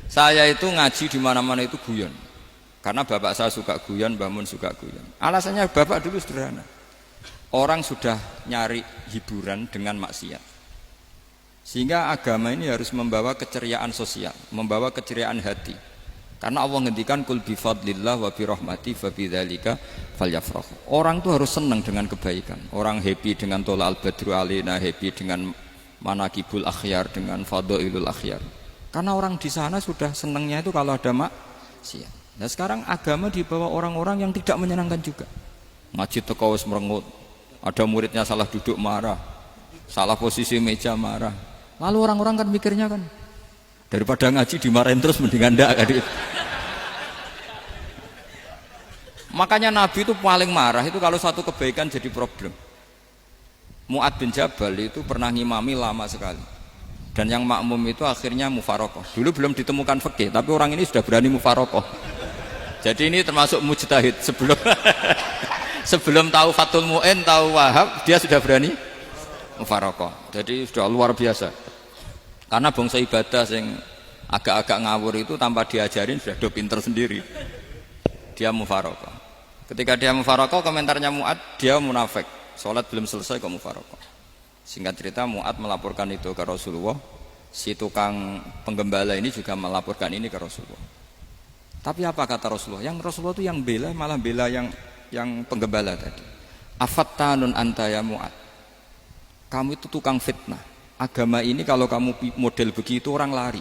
Saya itu ngaji di mana-mana itu guyon. Karena bapak saya suka guyon, Mbah Mun suka guyon. Alasannya bapak dulu sederhana. Orang sudah nyari hiburan dengan maksiat. Sehingga agama ini harus membawa keceriaan sosial, membawa keceriaan hati. Karena Allah ngendikan kul bi fadlillah wa bi rahmati fa bidzalika falyafrahu. Orang tuh harus senang dengan kebaikan. Orang happy dengan tola al-badru alaina, happy dengan manaqibul akhyar, dengan fadhailul akhyar. Karena orang di sana sudah senangnya itu kalau ada maksiat. Nah sekarang agama dibawa orang-orang yang tidak menyenangkan juga. Ngaji teko wis merengut. Ada muridnya salah duduk marah. Salah posisi meja marah. Lalu orang-orang kan mikirnya kan daripada ngaji dimarahin terus mendingan ndak kan. Makanya Nabi itu paling marah itu kalau satu kebaikan jadi problem. Mu'ad bin Jabal itu pernah ngimami lama sekali. Dan yang makmum itu akhirnya mufarokoh. Dulu belum ditemukan fikih, tapi orang ini sudah berani mufarokoh. Jadi ini termasuk mujtahid sebelum tahu Fathul Mu'in, tahu Wahab, dia sudah berani mufarokoh. Jadi sudah luar biasa. Karena bangsa ibadah yang agak-agak ngawur itu tanpa diajarin sudah do pinter sendiri. Dia mufarokoh. Ketika dia mufarokoh, komentarnya Mu'ad, dia munafik. Sholat belum selesai kok mufarokoh. Singkat cerita Mu'ad melaporkan itu ke Rasulullah. Si tukang penggembala ini juga melaporkan ini ke Rasulullah. Tapi apa kata Rasulullah? Yang Rasulullah itu yang bela, malah bela yang penggembala tadi. Afattanun anta ya Mu'ad. Kamu itu tukang fitnah. Agama ini kalau kamu model begitu orang lari.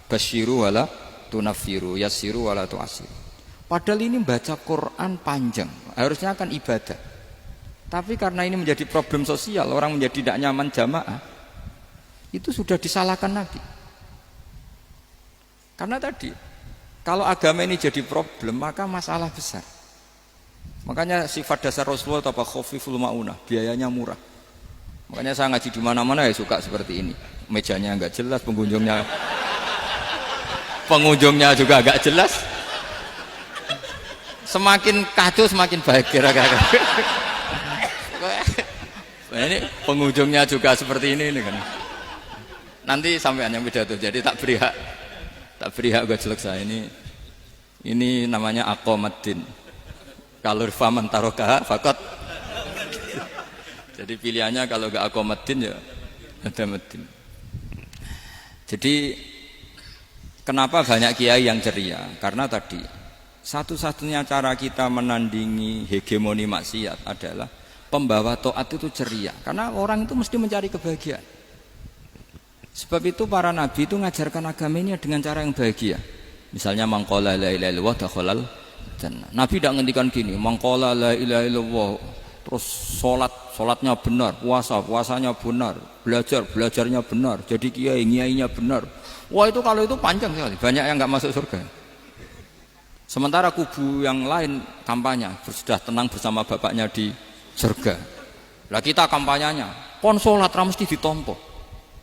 Basyiru wala tunafiru, yassiru wala tu'asiru. Padahal ini baca Quran panjang, harusnya akan ibadah. Tapi karena ini menjadi problem sosial, orang menjadi tidak nyaman jamaah, itu sudah disalahkan Nabi. Karena tadi, kalau agama ini jadi problem, maka masalah besar. Makanya sifat dasar Rasulullah apa khafiful maunah, biayanya murah. Makanya saya ngaji di mana-mana ya suka seperti ini. Mejanya enggak jelas, pengunjungnya juga enggak jelas. Semakin kacau semakin baik kira-kira. Ini pengunjungnya juga seperti ini kan. Nanti sampean yang pidato, jadi tak beri hak gue jelek saya ini namanya aqomaddin. Kalau faman taroka fakot. Jadi pilihannya kalau gak aqomaddin ya ada medin. Jadi kenapa banyak kiai yang ceria? Karena tadi satu-satunya cara kita menandingi hegemoni maksiat adalah pembawa taat itu ceria. Karena orang itu mesti mencari kebahagiaan. Sebab itu para nabi itu mengajarkan agama ini dengan cara yang bahagia. Misalnya mangqala la ilaha illallah dakhalal jannah. Nabi tidak ngendikan gini, mangqala la ilaha illallah terus salatnya benar, puasanya benar, belajarnya benar, jadi kiainya benar. Wah itu kalau itu panjang sekali, banyak yang enggak masuk surga. Sementara kubu yang lain kampanye sudah tenang bersama bapaknya di surga. Lah kita kampanyenya, pon salat ra mesti ditampa.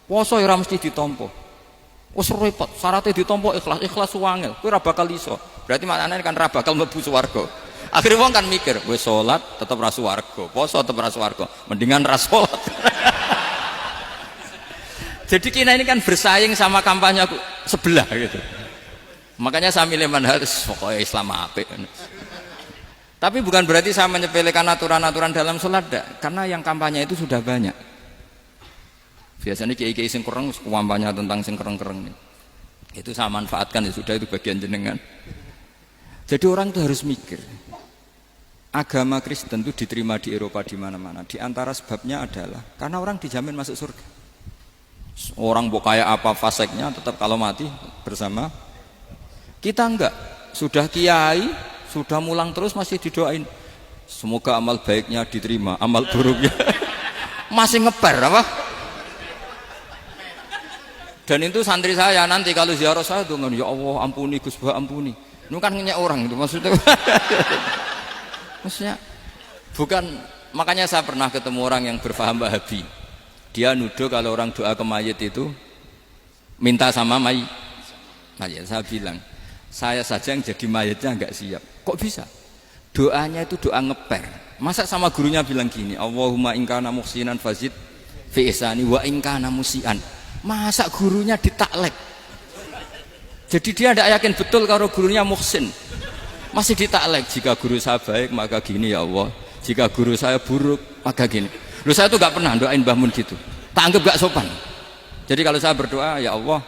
Puasa ya ra mesti ditampa. Wis repot, syaratnya ditampa ikhlas wangel. Kowe ora bakal iso. Berarti maknane kan ra bakal mlebu swarga. Akhirnya wong kan mikir, wis salat tetep ra swarga, puasa tetep ra swarga. Mendingan ra salat. Jadi kita ini kan bersaing sama kampanye sebelah gitu. Makanya saya milih manhaj pokoknya Islam apik. Tapi bukan berarti saya menyepelekan aturan-aturan dalam sholat, karena yang kampanye itu sudah banyak. Biasanya kiai-kiai sing kereng kampanye tentang sing kereng-kereng. Itu saya manfaatkan, ya sudah, itu bagian jenengan. Jadi orang itu harus mikir. Agama Kristen itu diterima di Eropa di mana-mana. Di antara sebabnya adalah karena orang dijamin masuk surga. Orang kayak apa faseknya tetap kalau mati bersama. Kita enggak, sudah kiai, sudah mulang terus masih didoain. Semoga amal baiknya diterima, amal buruknya masih ngeper apa? Dan itu santri saya nanti kalau ziarah saya tuh ya Allah ampuni Gus Bah ampuni. Itu kan ngenyek orang itu maksudnya. Maksudnya bukan, makanya saya pernah ketemu orang yang berfaham Wahabi. Dia nuduh kalau orang doa ke mayit itu minta sama mayit. Saya bilang, saya saja yang jadi mayitnya enggak siap. Kok bisa? Doanya itu doa ngeper. Masa sama gurunya bilang gini, Allahumma in kana muhsinan fazid fi ihsani wa in kana musian. Masa gurunya ditaklek. Jadi dia tidak yakin betul kalau gurunya muhsin. Masih ditaklek, jika guru saya baik maka gini ya Allah, jika guru saya buruk maka gini. Loh saya tuh gak pernah doain Mbah Mun gitu, tak anggap gak sopan. Jadi kalau saya berdoa, ya Allah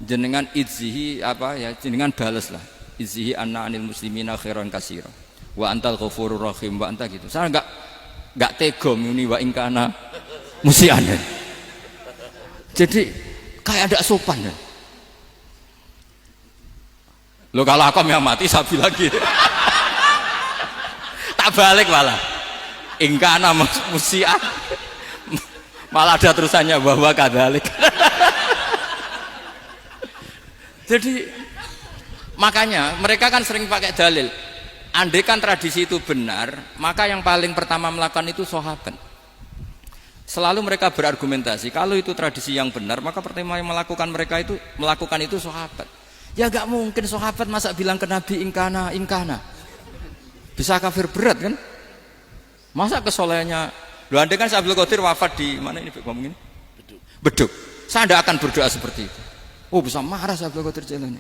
jenengan idzihi apa ya, jenengan balas lah, idzihi anna anil muslimina khairan katsira wa antal ghafurur rahim wa anta gitu. Saya gak tega muni wa ingkana musian. Jadi kayak ada sopan ya. Lo kalau aku yang mati sapi lagi. Tak balik malah. Ingkana musian. Malah ada terusannya bahwa kadalik. Jadi makanya mereka kan sering pakai dalil. Andai kan tradisi itu benar, maka yang paling pertama melakukan itu sahabat. Selalu mereka berargumentasi, kalau itu tradisi yang benar, maka pertama yang melakukan itu sahabat. Ya gak mungkin sahabat masa bilang ke Nabi ingkana. Bisa kafir berat kan? Masa kesolehannya, lu andai kan Abdul Qadir wafat di mana ini ngomong ini? Beduk. Saya tidak akan berdoa seperti itu. Oh bisa marah Abdul Qadir Jailani.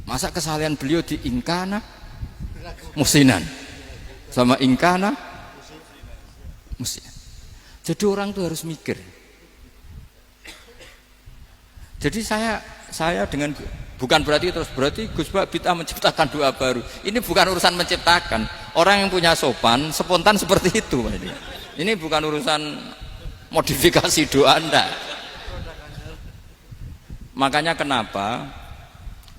Masa kesalahan beliau di ingkana musinan sama ingkana musinan. Jadi orang tuh harus mikir. Jadi saya dengan bukan berarti Gus Bak bid'ah menciptakan doa baru. Ini bukan urusan menciptakan. Orang yang punya sopan spontan seperti itu. Ini bukan urusan modifikasi doa Anda. Makanya kenapa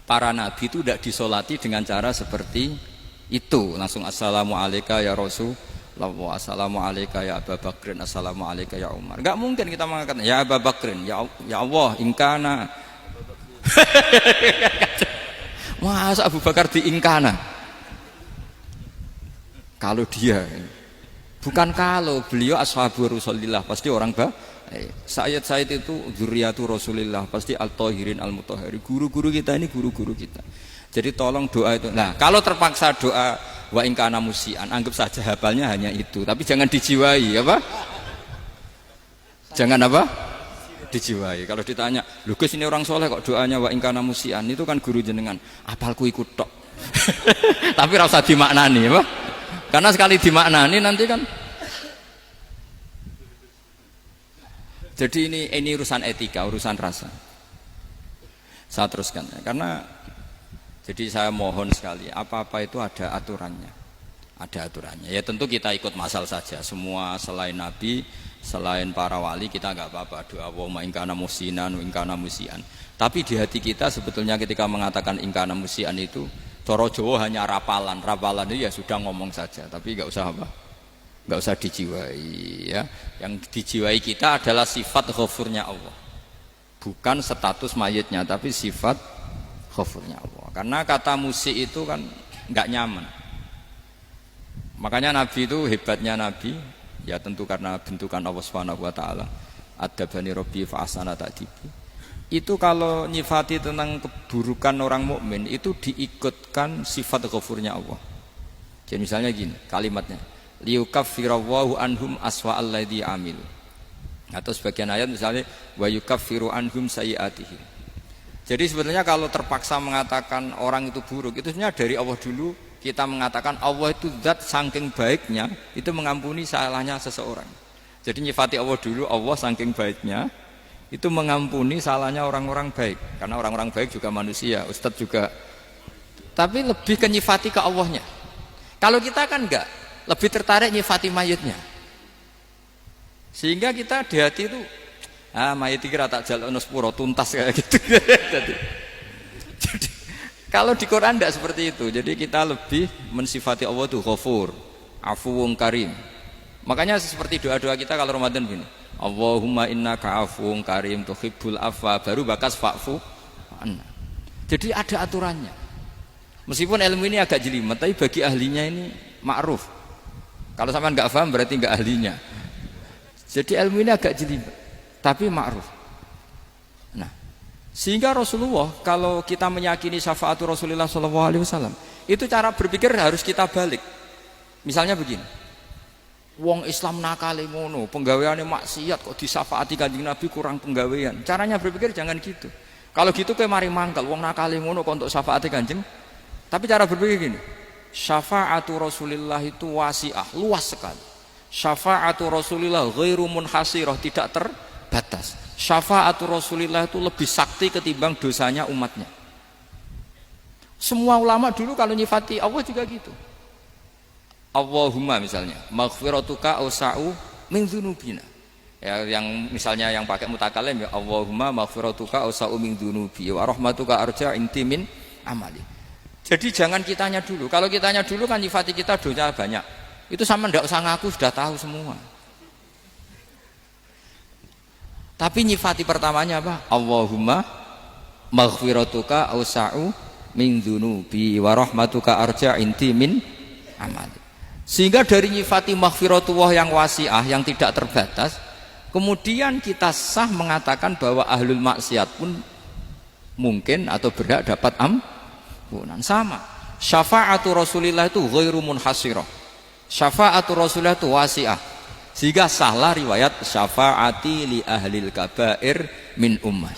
para nabi itu tidak disolati dengan cara seperti itu, langsung assalamualaikum ya Rasul, assalamualaikum ya Abu Bakrin, assalamualaikum ya Umar. Enggak mungkin kita mengatakan ya Abu Bakrin, ya Allah ingkana. Masa Abu Bakar diingkana? Kalau dia bukan kalau beliau ashabu Rasulillah pasti orang Sayyid itu dzurriyyatu Rasulillah pasti al-tahirin al-mutahhari. Guru-guru kita ini guru-guru kita. Jadi tolong doa itu. Nah, kalau terpaksa doa wa in kana musian, anggap saja hafalnya hanya itu, tapi jangan dijiwai apa? Jangan apa? Dijiwai. Kalau ditanya, "Lho Gus ini orang soleh kok doanya wa in kana musian?" Itu kan guru jenengan. Apalku ikut tok. Tapi ora usah dimaknani, apa? Karena sekali dimaknani nanti kan. Jadi ini urusan etika, urusan rasa. Saya teruskan ya. Karena jadi saya mohon sekali, apa-apa itu ada aturannya. Ada aturannya. Ya tentu kita ikut masal saja. Semua selain Nabi, selain para wali kita nggak apa-apa. Doa wa ingkana musinan, ingkana musian. Tapi di hati kita sebetulnya ketika mengatakan ingkana musian itu, coro Jawa hanya rapalan. Rapalan itu ya sudah ngomong saja. Tapi nggak usah apa? Nggak usah dijiwai ya. Yang dijiwai kita adalah sifat ghafurnya Allah, bukan status mayitnya, tapi sifat ghafurnya Allah. Karena kata musik itu kan nggak nyaman. Makanya Nabi itu hebatnya Nabi ya tentu karena bentukan Allah Subhanahu wa taala. Adabani Rabbi fa ahsana ta'dibi. Itu kalau nyifati tentang keburukan orang mukmin itu diikutkan sifat ghafurnya Allah. Jadi misalnya gini kalimatnya, liyukaffirawwahu anhum aswa alladzi amil. Atau sebagian ayat misalnya wa yukaffiru anhum sayiatihim. Jadi sebetulnya kalau terpaksa mengatakan orang itu buruk, itu sebenarnya dari Allah dulu kita mengatakan Allah itu zat saking baiknya itu mengampuni salahnya seseorang. Jadi nyifati Allah dulu, Allah saking baiknya itu mengampuni salahnya orang-orang baik. Karena orang-orang baik juga manusia, Ustadz juga. Tapi lebih ke nyifati ke Allahnya. Kalau kita kan enggak, lebih tertarik nyifati mayitnya. Sehingga kita di hati itu mayit kira tak jalono sepuro tuntas kayak gitu. jadi kalau di Quran tidak seperti itu. Jadi kita lebih mensifati Allah itu Ghafur, Afuwun Karim. Makanya seperti doa-doa kita kalau Ramadan begini, Allahumma innaka afuwun karim tuhibbul afwa, baru bakas fa'fu anna. Jadi ada aturannya. Meskipun ilmu ini agak jelimet, tapi bagi ahlinya ini ma'ruf. Kalau sampean nggak paham berarti nggak ahlinya. Jadi ilmu ini agak jelimet, tapi ma'ruf. Nah, sehingga Rasulullah kalau kita meyakini syafaatu Rasulullah SAW, itu cara berpikir harus kita balik. Misalnya begini, wong Islam nakale ngono, penggaweane maksiat kok disyafaati Kanjeng Nabi kurang penggawean. Caranya berpikir jangan gitu. Kalau gitu kowe mari mangkel wong nakale ngono kok untuk syafaate Kanjeng. Tapi cara berpikir gini, syafaatu Rasulillah itu wasi'ah, luas sekali. Syafaatu Rasulillah ghairu munhasirah, tidak terbatas. Syafaatu Rasulillah itu lebih sakti ketimbang dosanya umatnya. Semua ulama dulu kalau nyifati Allah juga gitu. Allahumma misalnya, maghfiratuka awsa'u min dzunubina. Ya, yang misalnya yang pakai mutakalim ya Allahumma maghfiratuka awsa'u min dzunubi wa rahmatuka arja inti min amali. Jadi jangan kitanya dulu. Kalau kitanya dulu kan nyifati kita dosa banyak. Itu sama ndak usah ngaku sudah tahu semua. Tapi nyifati pertamanya apa? Allahumma maghfiratuka awsa'u min dzunubi wa rahmatuka arja inti min amali. Sehingga dari nyifati maghfiratullah yang wasi'ah yang tidak terbatas, kemudian kita sah mengatakan bahwa ahlul maksiat pun mungkin atau berhak dapat ampunan. Sama syafaatu Rasulillah itu ghairu munhasirah, syafaatu Rasulillah itu wasi'ah, sehingga sahlah riwayat syafaati li ahlil kabair min ummah.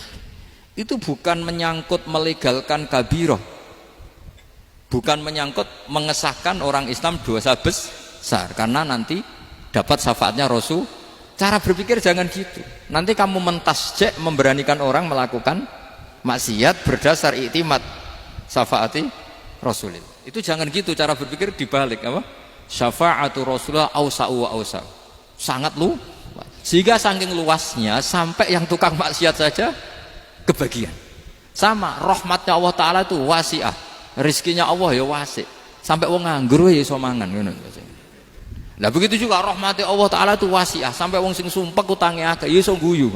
Itu bukan menyangkut melegalkan kabirah, bukan menyangkut mengesahkan orang Islam dosa besar, karena nanti dapat syafaatnya Rasul. Cara berpikir jangan gitu. Nanti kamu mentasjek memberanikan orang melakukan maksiat berdasar iktimat syafaati Rasulillah. Itu jangan gitu cara berpikir, dibalik apa? Syafaatu Rasulullah awsa'u wa awsa'u. Sangat luas. Sehingga saking luasnya sampai yang tukang maksiat saja kebagian. Sama rahmatnya Allah Ta'ala itu wasi'ah. Rizkinya Allah ya wasi'. Sampai wong nganggur ya iso mangan ngono. Nah begitu juga rahmati Allah Ta'ala itu wasi'ah, sampai wong sing sumpek utange akeh ya iso guyu.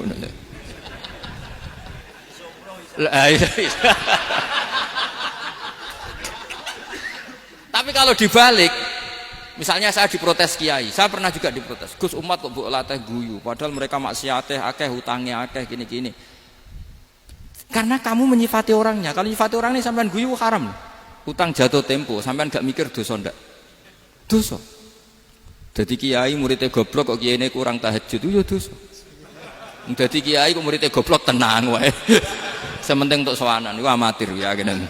Tapi kalau dibalik, misalnya saya diprotes kiai, saya pernah juga diprotes, Gus umat kok mbok latih guyu, padahal mereka maksiate akeh, utange akeh, gini-gini. Karena kamu menyifati orangnya. Kalau menyifati orang ini sampean guyu haram. Utang jatuh tempo, sampean gak mikir dosa ndak? Dosa. Jadi kiai muridnya goblok kok kiai ini kurang tahajud itu ya dosa. Jadi kiai kok muridnya goblok tenang wae. Sementing untuk sowanan itu amatir ya gini.